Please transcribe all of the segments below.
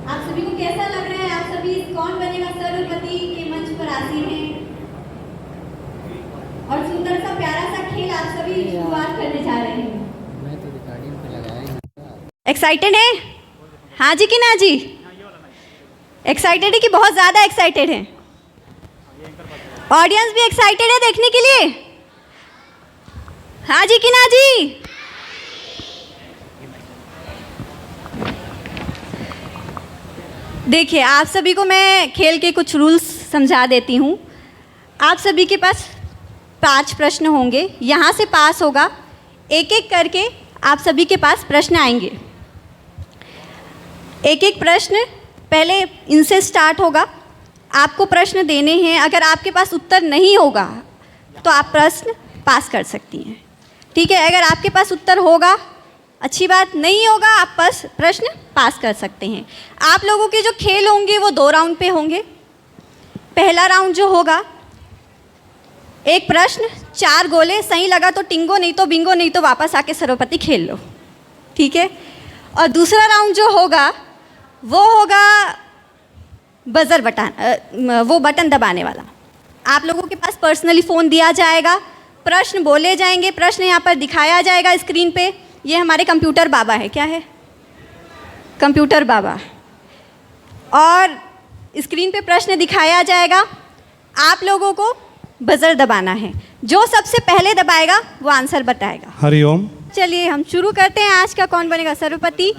आप सभी को कैसा लग रहा है? आप सभी कौन बनेगा सर्वपति के मंच पर आसीन हैं और सुंदर सा प्यारा सा खेल आप सभी शुरुआत करने जा रहे हैं। मैं तो रिकॉर्डिंग पे लगाया। एक्साइटेड है? हाँ जी कि ना जी? एक्साइटेड है कि बहुत ज़्यादा एक्साइटेड है? ऑडियंस भी एक्साइटेड है देखने के लिए? हाँ जी कि ना जी? देखिए, आप सभी को मैं खेल के कुछ रूल्स समझा देती हूँ। आप सभी के पास 5 प्रश्न होंगे, यहाँ से पास होगा, एक एक करके आप सभी के पास प्रश्न आएंगे। एक एक प्रश्न पहले इनसे स्टार्ट होगा। आपको प्रश्न देने हैं, अगर आपके पास उत्तर नहीं होगा तो आप प्रश्न पास कर सकती हैं, ठीक है? अगर आपके पास उत्तर होगा अच्छी बात, नहीं होगा आप प्रश्न पास कर सकते हैं। आप लोगों के जो खेल होंगे वो 2 राउंड पे होंगे। पहला राउंड जो होगा, एक प्रश्न 4 गोले, सही लगा तो टिंगो, नहीं तो बिंगो, नहीं तो वापस आके सर्वपति खेल लो, ठीक है? और दूसरा राउंड जो होगा वो होगा बजर बटन, वो बटन दबाने वाला। आप लोगों के पास पर्सनली फ़ोन दिया जाएगा, प्रश्न बोले जाएंगे, प्रश्न यहाँ पर दिखाया जाएगा स्क्रीन पे। ये हमारे कंप्यूटर बाबा है, क्या है? कंप्यूटर बाबा। और स्क्रीन पे प्रश्न दिखाया जाएगा, आप लोगों को बजर दबाना है, जो सबसे पहले दबाएगा वो आंसर बताएगा। हरिओम। चलिए हम शुरू करते हैं आज का कौन बनेगा सर्वपति।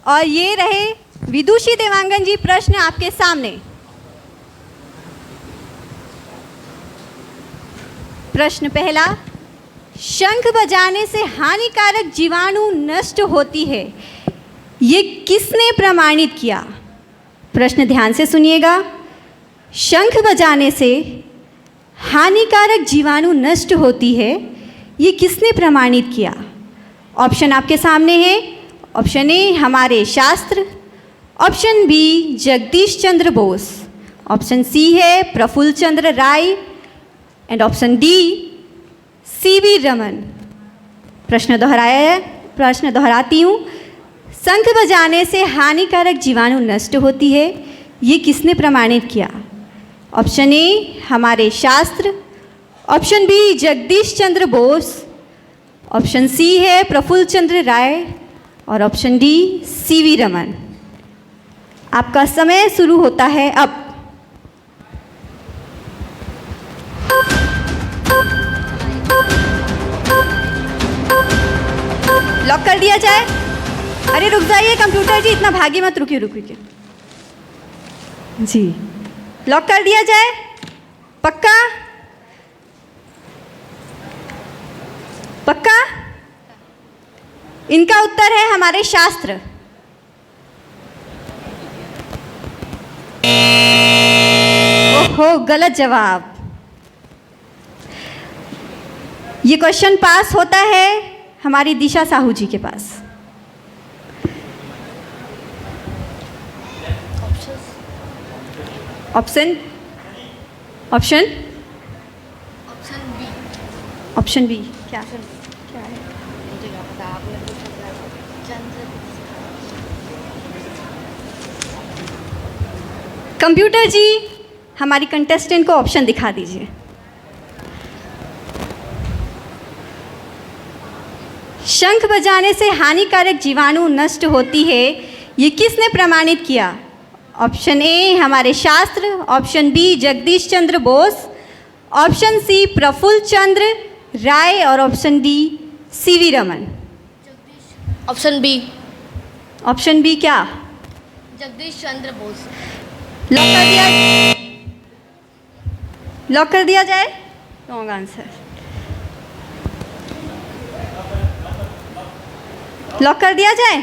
और ये रहे विदुषी देवांगन जी, प्रश्न आपके सामने। प्रश्न पहला, शंख बजाने से हानिकारक जीवाणु नष्ट होती है, ये किसने प्रमाणित किया? प्रश्न ध्यान से सुनिएगा। शंख बजाने से हानिकारक जीवाणु नष्ट होती है, ये किसने प्रमाणित किया? ऑप्शन आपके सामने है। ऑप्शन ए हमारे शास्त्र, option B Jagdish Chandra Bose, option C है Prafulla Chandra Ray and option D CV Raman. प्रश्न दोहराती हूँ। शंख बजाने से हानिकारक जीवाणु नष्ट होती है, ये किसने प्रमाणित किया? ऑप्शन ए हमारे शास्त्र, option B Jagdish Chandra Bose, option C है प्रफुल्ल चंद्र राय और ऑप्शन डी सीवी रमन। आपका समय शुरू होता है अब। लॉक कर दिया जाए? अरे रुक जाइए कंप्यूटर जी, इतना भागी मत, रुकिए रुकिए जी। लॉक कर दिया जाए? पक्का? पक्का? इनका उत्तर है हमारे शास्त्र। ओहो, गलत जवाब। ये क्वेश्चन पास होता है हमारी दिशा साहू जी के पास। ऑप्शन ऑप्शन ऑप्शन बी क्या है? कंप्यूटर जी हमारी कंटेस्टेंट को ऑप्शन दिखा दीजिए। शंख बजाने से हानिकारक जीवाणु नष्ट होती है, ये किसने प्रमाणित किया? ऑप्शन ए हमारे शास्त्र, option B Jagdish Chandra Bose, option C Prafulla Chandra Ray और option D CV Raman. Option B. Option B क्या? जगदीश चंद्र बोस। लॉक कर दिया जाए? Wrong answer. लॉक कर दिया जाए?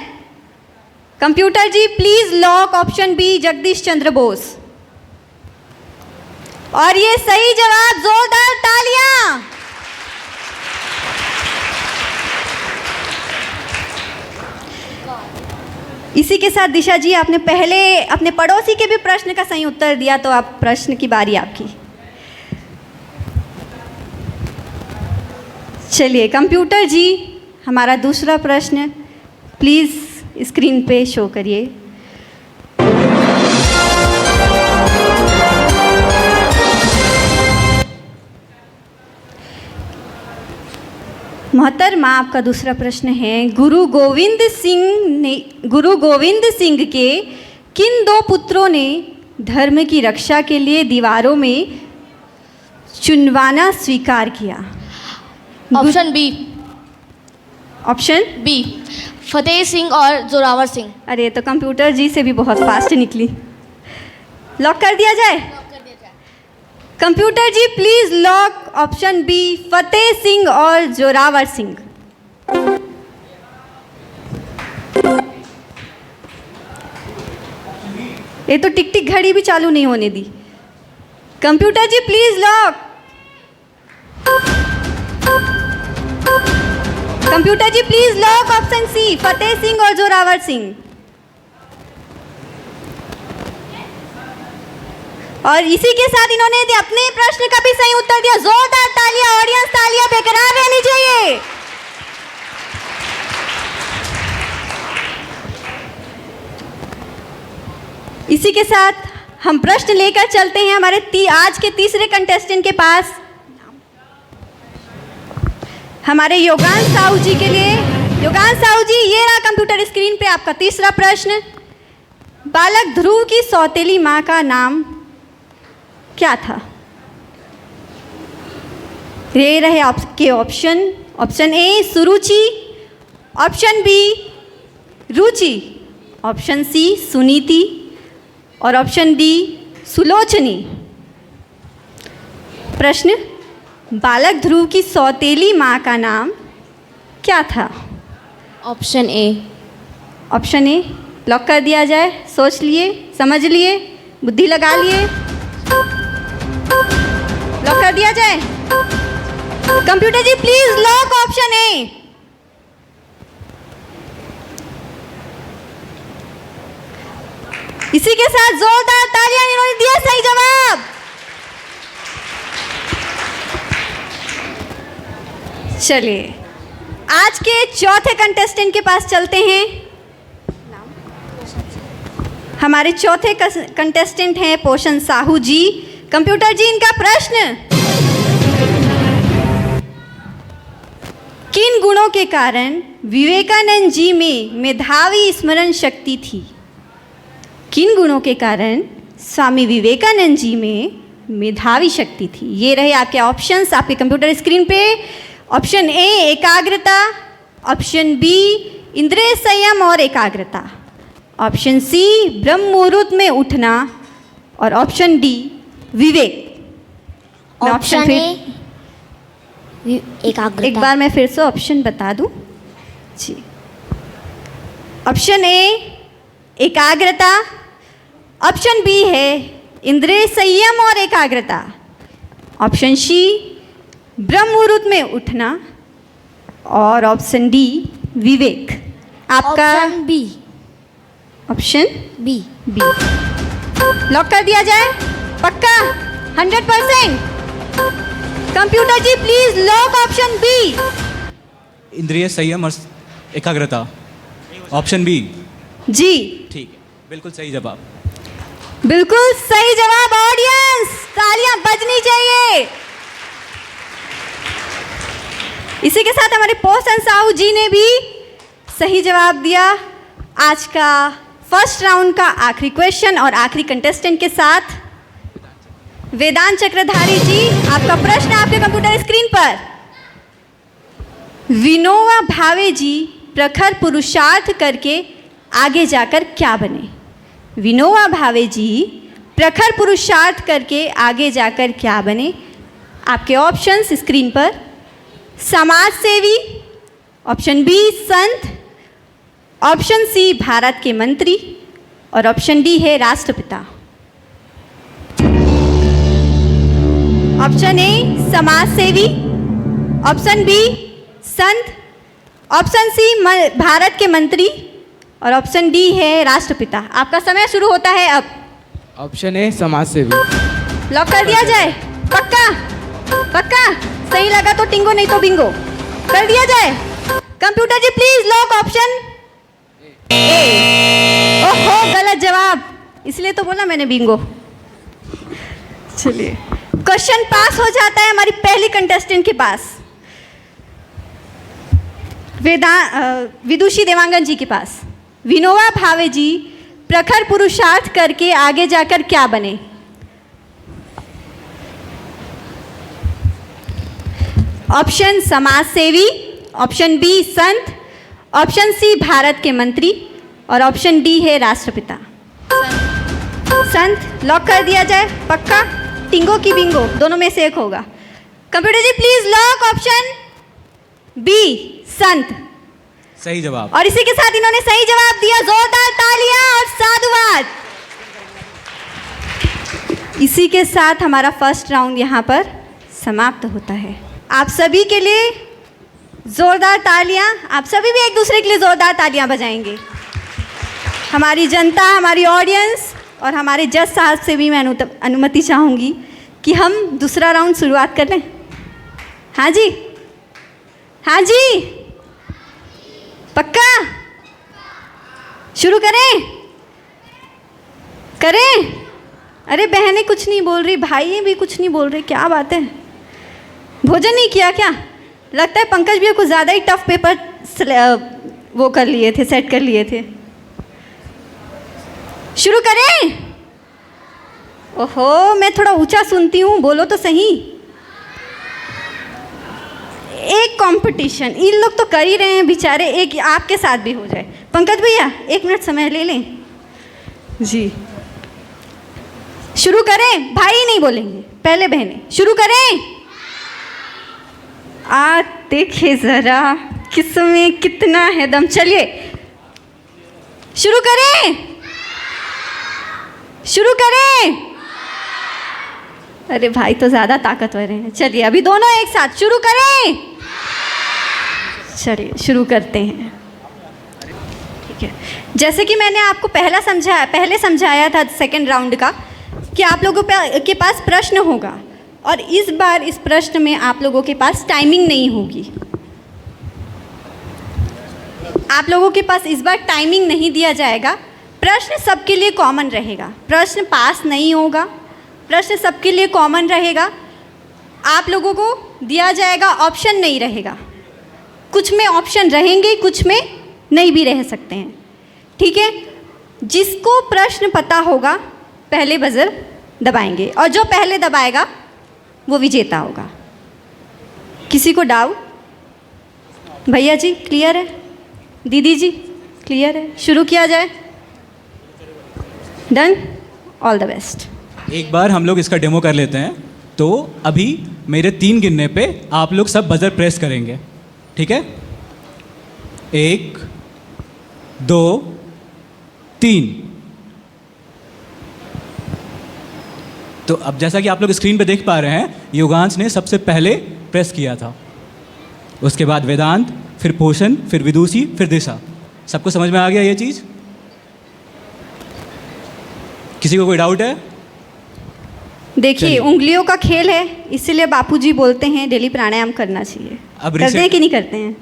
Computer ji please lock option B Jagdish Chandra Bose. और ये सही जवाब, जोरदार तालियां। इसी के साथ दिशा जी, आपने पहले अपने पड़ोसी के भी प्रश्न का सही उत्तर दिया, तो आप प्रश्न की बारी आपकी। चलिए कंप्यूटर जी, हमारा दूसरा प्रश्न प्लीज़ स्क्रीन पे शो करिए। मोहतरमा, आपका दूसरा प्रश्न है, गुरु गोविंद सिंह के किन दो पुत्रों ने धर्म की रक्षा के लिए दीवारों में चुनवाना स्वीकार किया? Option B. Option B, Fateh Singh और जोरावर सिंह। अरे, तो कंप्यूटर जी से भी बहुत फास्ट निकली। लॉक कर दिया जाए? Computer ji please lock option B, Fateh Singh और जोरावर सिंह। ये तो टिक टिक घड़ी भी चालू नहीं होने दी। Computer ji please lock. Computer ji please lock option C, Fateh Singh और जोरावर सिंह। और इसी के साथ इन्होंने अपने प्रश्न का भी सही उत्तर दिया। जोरदार तालियां, ऑडियंस तालियां बेकरार रहनी चाहिए। इसी के साथ हम प्रश्न लेकर चलते हैं हमारे आज के तीसरे कंटेस्टेंट के पास, हमारे योगांश साहू जी के लिए। योगांश साहू जी, ये रहा कंप्यूटर स्क्रीन पे आपका तीसरा प्रश्न। बालक ध्रुव की सौतेली माँ का नाम क्या था? ये रहे आपके option. Option A Suruchi, option B Ruchi, option C Suniti और ऑप्शन डी सुलोचनी। प्रश्न, बालक ध्रुव की सौतेली माँ का नाम क्या था? Option A. Option A lock कर दिया जाए? सोच लिए, समझ लिए, बुद्धि लगा लिए? लॉक कर दिया जाए? Computer ji please lock option A. इसी के साथ जोरदार तालियां, इन्होंने दिया सही जवाब। चलिए आज के चौथे कंटेस्टेंट के पास चलते हैं। हमारे चौथे कंटेस्टेंट हैं पोषण साहू जी। कंप्यूटर जी, इनका प्रश्न, किन गुणों के कारण विवेकानंद जी में मेधावी स्मरण शक्ति थी? किन गुणों के कारण स्वामी विवेकानंद जी में मेधावी शक्ति थी? ये रहे आपके ऑप्शंस आपके कंप्यूटर स्क्रीन पे। ऑप्शन ए एकाग्रता, ऑप्शन बी इंद्रिय संयम और एकाग्रता, ऑप्शन सी ब्रह्म मुहूर्त में उठना और option D Vivek. Option A एकाग्रता। एक बार मैं फिर से ऑप्शन बता दूं जी। ऑप्शन ए एकाग्रता, ऑप्शन बी है इंद्रिय संयम और एकाग्रता, ऑप्शन सी ब्रह्म मुहूर्त में उठना और ऑप्शन डी विवेक। आपका option B. Option B. B lock कर दिया जाए? पक्का 100%? Computer ji please lock option B. इंद्रिय संयम और एकाग्रता, ऑप्शन बी। जी ठीक है, बिल्कुल सही जवाब। बिल्कुल सही जवाब। ऑडियंस तालियां बजनी चाहिए। इसी के साथ हमारे पोषण साहू जी ने भी सही जवाब दिया। आज का फर्स्ट राउंड का आखिरी क्वेश्चन और आखिरी कंटेस्टेंट के साथ वेदांत चक्रधारी जी, आपका प्रश्न आपके कंप्यूटर स्क्रीन पर। विनोबा भावे जी प्रखर पुरुषार्थ करके आगे जाकर क्या बने? विनोबा भावे जी प्रखर पुरुषार्थ करके आगे जाकर क्या बने? आपके ऑप्शंस स्क्रीन पर। समाज सेवी, ऑप्शन बी संत, ऑप्शन सी भारत के मंत्री और ऑप्शन डी है राष्ट्रपिता। ऑप्शन ए समाज सेवी, ऑप्शन बी संत, ऑप्शन सी भारत के मंत्री और ऑप्शन डी है राष्ट्रपिता। आपका समय शुरू होता है अब। ऑप्शन ए समाज सेवी। लॉक कर दिया जाए? पक्का? पक्का? सही लगा तो टिंगो, नहीं तो बिंगो। कर दिया जाए? Computer ji please lock option A. ओहो, गलत जवाब, इसलिए तो बोला मैंने बिंगो। चलिए क्वेश्चन पास हो जाता है हमारी पहली कंटेस्टेंट के पास। विदुषी देवांगन जी के पास। विनोबा भावे जी प्रखर पुरुषार्थ करके आगे जाकर क्या बने? ऑप्शन समाज सेवी, ऑप्शन बी संत, ऑप्शन सी भारत के मंत्री और ऑप्शन डी है राष्ट्रपिता। संत लॉक कर दिया जाए? पक्का? टिंगो की बिंगो, दोनों में से एक होगा। Computer ji please lock option B संत। सही जवाब। और इसी के साथ इन्होंने सही जवाब दिया। जोरदार तालियां और साधुवाद। इसी के साथ हमारा फर्स्ट राउंड यहाँ पर समाप्त होता है। आप सभी के लिए जोरदार तालियां। आप सभी भी एक दूसरे के लिए जोरदार तालियां बजाएंगे। हमारी जनता, हमारी ऑडियंस और हमारे जज साहब से भी मैं अनुमति चाहूँगी कि हम दूसरा राउंड शुरुआत कर लें। हाँ जी, हाँ जी, पक्का? शुरू करें? करें? अरे बहनें कुछ नहीं बोल रही, भाई भी कुछ नहीं बोल रहे, क्या बात है? भोजन नहीं किया क्या? लगता है पंकज भैया कुछ ज़्यादा ही टफ पेपर वो कर लिए थे, सेट कर लिए थे। शुरू करें? ओहो, मैं थोड़ा ऊंचा सुनती हूँ, बोलो तो सही। एक कंपटीशन, इन लोग तो कर ही रहे हैं बेचारे, एक आपके साथ भी हो जाए। पंकज भैया 1 मिनट समय ले लें जी। शुरू करें? भाई नहीं बोलेंगे, पहले बहनें। शुरू करें? देखिए जरा किसमें कितना है दम। चलिए शुरू करें? शुरू करें? अरे भाई तो ज़्यादा ताकतवर हैं। चलिए अभी दोनों एक साथ शुरू करें। चलिए शुरू करते हैं। ठीक है, जैसे कि मैंने आपको पहले समझाया था सेकंड राउंड का, कि आप लोगों के पास प्रश्न होगा और इस बार इस प्रश्न में आप लोगों के पास टाइमिंग नहीं होगी। आप लोगों के पास इस बार टाइमिंग नहीं दिया जाएगा। प्रश्न सबके लिए कॉमन रहेगा, प्रश्न पास नहीं होगा, प्रश्न सबके लिए कॉमन रहेगा। आप लोगों को दिया जाएगा, ऑप्शन नहीं रहेगा। कुछ में ऑप्शन रहेंगे, कुछ में नहीं भी रह सकते हैं। ठीक है, जिसको प्रश्न पता होगा पहले बजर दबाएंगे और जो पहले दबाएगा वो विजेता होगा। किसी को डाउट? भैया जी क्लियर है? दीदी जी क्लियर है? शुरू किया जाए? डन? All the best. एक बार हम लोग इसका डेमो कर लेते हैं। तो अभी मेरे 3 गिनने पे आप लोग सब बजर प्रेस करेंगे, ठीक है? 1 2 3। तो अब जैसा कि आप लोग स्क्रीन पे देख पा रहे हैं, योगांश ने सबसे पहले प्रेस किया था, उसके बाद वेदांत, फिर पोषण, फिर विदुषी, फिर दिशा। सबको समझ में आ गया ये चीज़? किसी को कोई डाउट है? देखिए उंगलियों का खेल है, इसीलिए बापूजी बोलते हैं डेली प्राणायाम करना चाहिए। अब करते हैं कि नहीं करते हैं?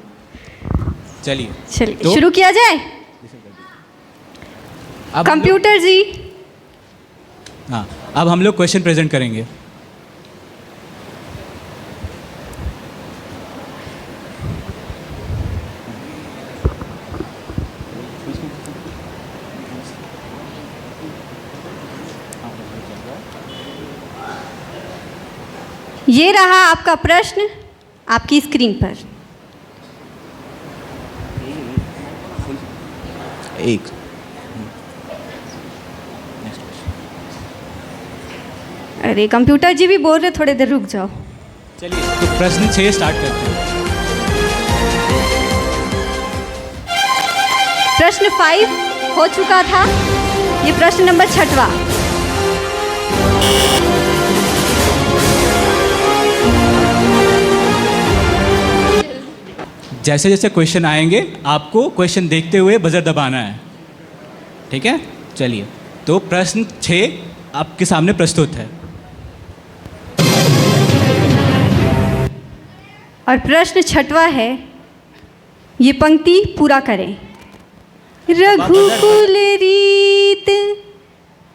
चलिए तो शुरू किया जाए। कंप्यूटर जी। हाँ, अब हम लोग क्वेश्चन प्रेजेंट करेंगे। ये रहा आपका प्रश्न आपकी स्क्रीन पर। एक अरे कंप्यूटर जी भी बोल रहे, थोड़ी देर रुक जाओ। चलिए तो प्रश्न 6 स्टार्ट करते हैं। प्रश्न 5 हो चुका था, ये प्रश्न नंबर 6वां। जैसे जैसे क्वेश्चन आएंगे आपको क्वेश्चन देखते हुए बजर दबाना है, ठीक है? चलिए तो प्रश्न 6 आपके सामने प्रस्तुत है। और प्रश्न 6वां है, ये पंक्ति पूरा करें। रघुकुल रीत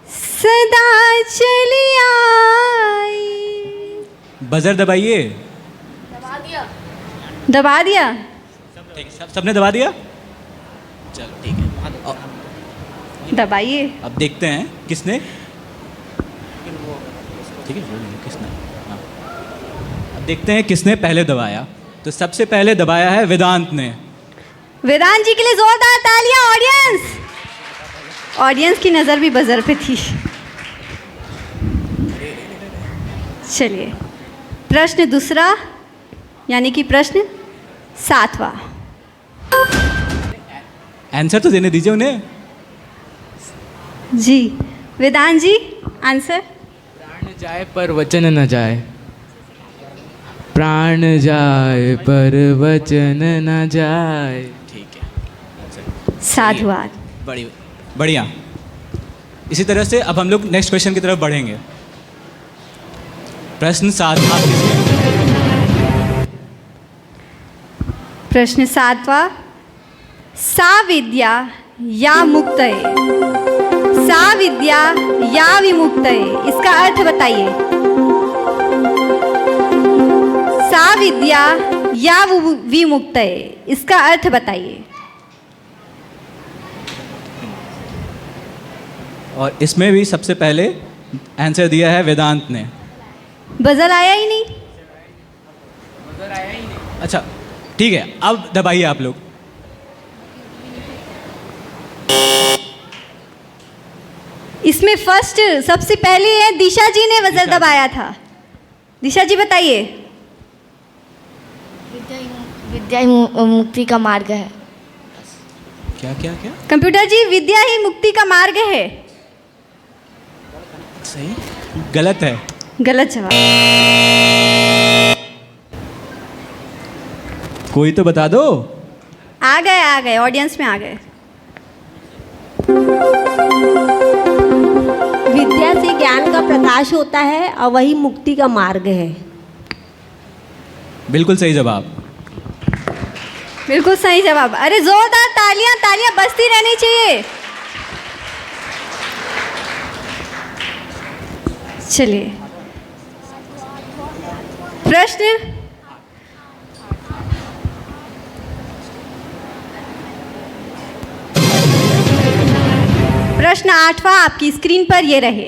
सदा चली आई। बजर दबाइए। दबा दिया? ठीक है, सबने दबा दिया? चलो ठीक है। दबाइए। अब देखते हैं किसने, ठीक है किसने, हाँ। अब देखते हैं किसने पहले दबाया। तो सबसे पहले दबाया है वेदांत ने। वेदांत जी के लिए जोरदार तालियां ऑडियंस। ऑडियंस की नज़र भी बजर पे थी। चलिए प्रश्न दूसरा, यानी कि प्रश्न 7वां। आंसर तो देने दीजिए उन्हें। जी वेदांत जी आंसर। प्राण जाए पर वचन न जाए, प्राण जाए पर वचन न जाए। ठीक है, साधुवाद। बढ़िया। इसी तरह से अब हम लोग नेक्स्ट क्वेश्चन की तरफ बढ़ेंगे। प्रश्न 7 आपके लिए। प्रश्न 7वां। सा विद्या या मुक्तये, सा विद्या या विमुक्तये, इसका अर्थ बताइए। सा विद्या या विमुक्तये, इसका अर्थ बताइए। और इसमें भी सबसे पहले आंसर दिया है वेदांत ने। बजल आया ही नहीं। अच्छा ठीक है, अब दबाइए आप लोग। इसमें फर्स्ट सबसे पहले है दिशा जी ने बजर दबाया था। दिशा जी बताइए। विद्या ही मुक्ति का मार्ग है। क्या क्या क्या? कंप्यूटर जी विद्या ही मुक्ति का मार्ग है। सही? गलत है। गलत जवाब। कोई तो बता दो। आ गए ऑडियंस में आ गए। विद्या से ज्ञान का प्रकाश होता है और वही मुक्ति का मार्ग है। बिल्कुल सही जवाब। बिल्कुल सही जवाब। अरे जोरदार तालियां, तालियां बजती रहनी चाहिए। चलिए प्रश्न प्रश्न 8वां आपकी स्क्रीन पर ये रहे।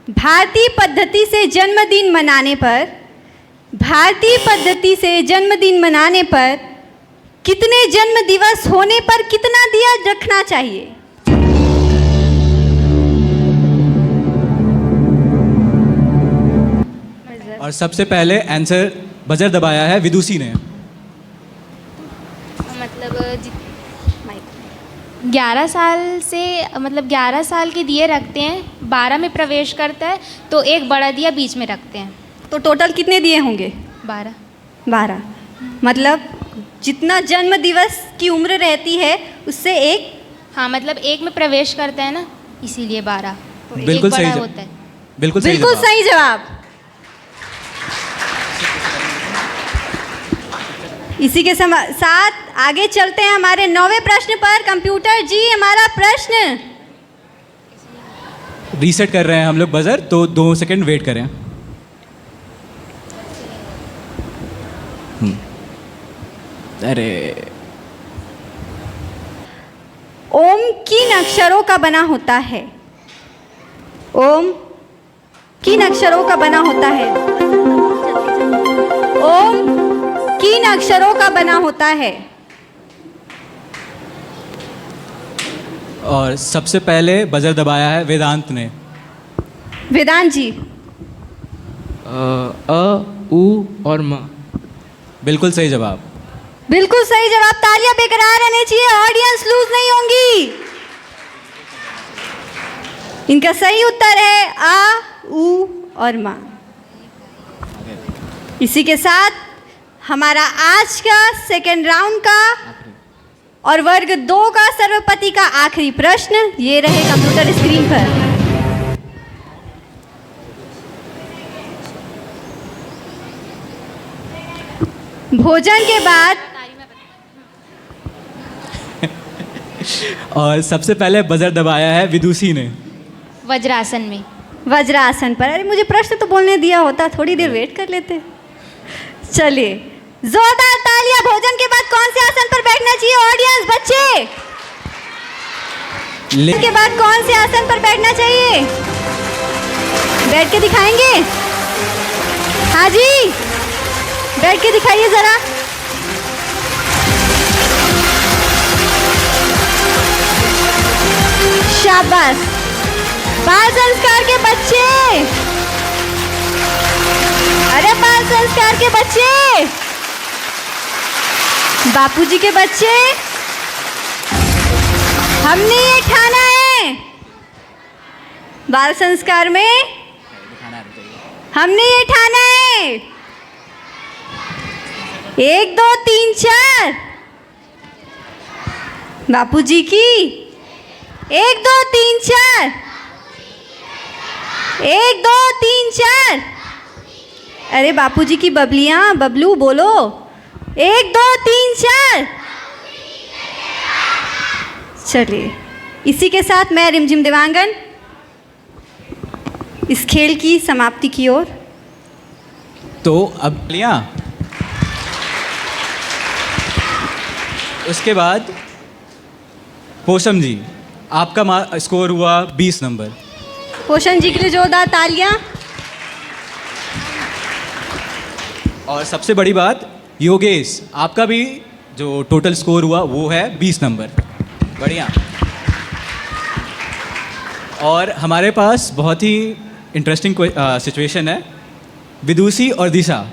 भारतीय पद्धति से जन्मदिन मनाने पर, भारतीय पद्धति से जन्मदिन मनाने पर कितने जन्म दिवस होने पर कितना दिया रखना चाहिए? और सबसे पहले आंसर बजर दबाया है विदुषी ने। मतलब 11 साल से, मतलब 11 साल के दिए रखते हैं, 12 में प्रवेश करता है तो एक बड़ा दिया बीच में रखते हैं। तो टोटल कितने दिए होंगे? 12। मतलब जितना जन्म दिवस की उम्र रहती है उससे एक। हाँ मतलब एक में प्रवेश करता है ना, इसीलिए 12। बिल्कुल सही होता है। बिल्कुल सही जवाब। इसी के साथ आगे चलते हैं हमारे 9वें प्रश्न पर। कंप्यूटर जी हमारा प्रश्न। रीसेट कर रहे हैं हम लोग बजर, तो 2 सेकंड वेट करें। अरे ओम किन अक्षरों का बना होता है? ओम किन अक्षरों का बना होता है? ओम किन अक्षरों का बना होता है? और सबसे पहले बजर दबाया है वेदांत ने। वेदांत जी। अ, उ और म। बिल्कुल सही जवाब। बिल्कुल सही जवाब। तालियां बेकरार रहनी चाहिए, ऑडियंस लूज नहीं होंगी। इनका सही उत्तर है आ, उ और मा। इसी के साथ हमारा आज का सेकेंड राउंड का और वर्ग 2 का सर्वपति का आखिरी प्रश्न ये रहे कंप्यूटर स्क्रीन पर। भोजन के बाद और सबसे पहले बजर दबाया है विदुषी ने। वज्रासन में। वज्रासन पर। अरे मुझे प्रश्न तो बोलने दिया होता, थोड़ी देर वेट कर लेते। चलिए जोरदार तालियां। भोजन के बाद कौन से आसन पर बैठना चाहिए ऑडियंस, बच्चे? के बाद कौन से आसन पर बैठना चाहिए? बैठ के दिखाएंगे? हाँ जी, बैठ के दिखाइए जरा। शाबाश। बाल संस्कार के बच्चे, अरे बाल संस्कार के बच्चे, बापूजी के बच्चे, हमने ये ठाना है बाल संस्कार में, हमने ये ठाना है 1 2 3 4 बापूजी की 1 2 3 4 1 2 3 4। अरे बापूजी की बबलियां, बबलू बोलो 1 2 3 4। चलिए, इसी के साथ मैं रिमझिम देवांगन इस खेल की समाप्ति की ओर। तो अब लिया, उसके बाद पोषम जी, आपका स्कोर हुआ 20 नंबर। पोषण जी के लिए जोरदार तालियां। और सबसे बड़ी बात, योगेश, आपका भी जो टोटल स्कोर हुआ वो है 20 नंबर। बढ़िया। और हमारे पास बहुत ही इंटरेस्टिंग सिचुएशन है। विदुषी और दिशा,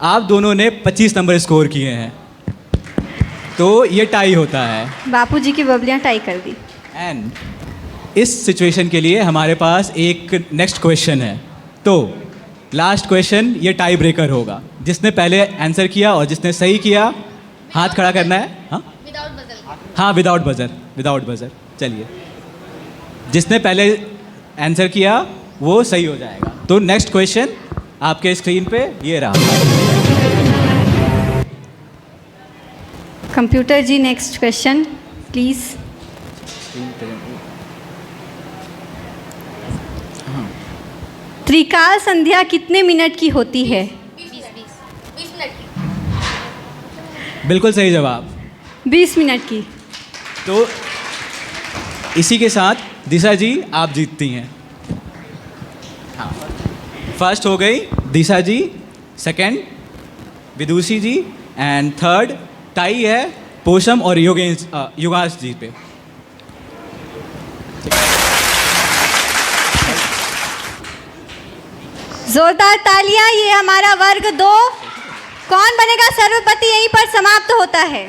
आप दोनों ने 25 नंबर स्कोर किए हैं, तो ये टाई होता है। बापूजी की बबलियां टाई कर दी। एंड इस सिचुएशन के लिए हमारे पास एक नेक्स्ट क्वेश्चन है। तो लास्ट क्वेश्चन ये टाई ब्रेकर होगा। जिसने पहले आंसर किया और जिसने सही किया, हाथ खड़ा करना है। हाँ, हाँ, विदाउट बजर, विदाउट बजर। चलिए, जिसने पहले आंसर किया वो सही हो जाएगा। तो नेक्स्ट क्वेश्चन आपके स्क्रीन पे ये रहा। Computer ji, next question please. त्रिकाल संध्या कितने मिनट की होती है? 20 मिनट की। बिल्कुल सही जवाब, 20 मिनट की। तो इसी के साथ दिशा जी आप जीतती हैं। हाँ, फर्स्ट हो गई Disha ji, second Vidushi ji, and third tie है पोषम और युगाश जी पे। जोरदार तालियां। ये हमारा वर्ग 2 कौन बनेगा सर्वपति यहीं पर समाप्त होता है।